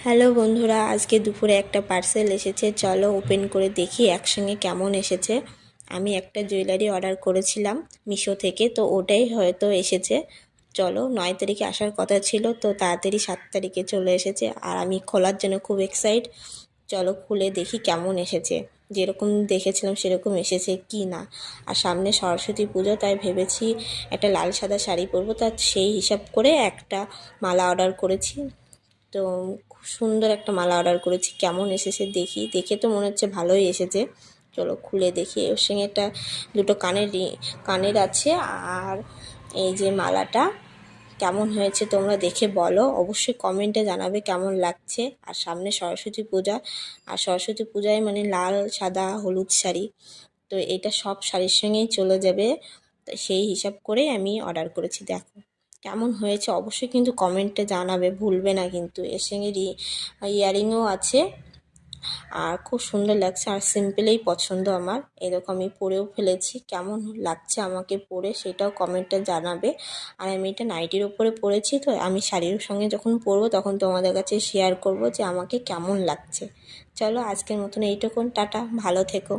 Hello বন্ধুরা, আজকে দুপুরে একটা পার্সেল এসেছে। চলো ওপেন করে দেখি একসঙ্গে কেমন এসেছে। আমি একটা জুয়েলারি অর্ডার করেছিলাম মিশো থেকে, তো ওটাই হয়তো এসেছে। চলো, 9 তারিখে আসার কথা ছিল, তো তাড়াতাড়ি 7 তারিখে চলে এসেছে। আর আমি খোলার জন্য খুব এক্সাইট। চলো খুলে দেখি কেমন এসেছে, যেরকম দেখেছিলাম সেরকম এসেছে কি না। আর সামনে সরস্বতী পুজো, তাই ভেবেছি একটা লাল সাদা শাড়ি পরবো, তার সেই হিসাব করে একটা মালা অর্ডার করেছি। তো খুব সুন্দর একটা মালা অর্ডার করেছি। কেমন এসেছে দেখি, দেখে তো মনে হচ্ছে ভালোই এসেছে। চলো খুলে দেখি। ওর সঙ্গে একটা দুটো কানের আছে। আর এই যে মালাটা কেমন হয়েছে তোমরা দেখে বলো, অবশ্যই কমেন্টে জানাবে কেমন লাগছে। আর সামনে সরস্বতী পূজা, আর সরস্বতী পূজায় মানে লাল সাদা হলুদ শাড়ি, তো এটা সব শাড়ির সঙ্গেই চলে যাবে। তো সেই হিসাব করে আমি অর্ডার করেছি। দেখো কেমন হয়েছে অবশ্যই কিন্তু কমেন্টে জানাবে, ভুলবে না কিন্তু। এর সঙ্গে ইয়ারিংও আছে। আর খুব সুন্দর লাগছে, আর সিম্পলেই পছন্দ আমার। এরকম আমি পরেও ফেলেছি, কেমন লাগছে আমাকে পরে সেটাও কমেন্টে জানাবে। আর আমি এটা নাইটির ওপরে পরেছি, তো আমি শাড়ির সঙ্গে যখন পরবো তখন তোমাদের কাছে শেয়ার করব যে আমাকে কেমন লাগছে। চলো আজকের মতন এইটুকুন, টাটা, ভালো থেকো।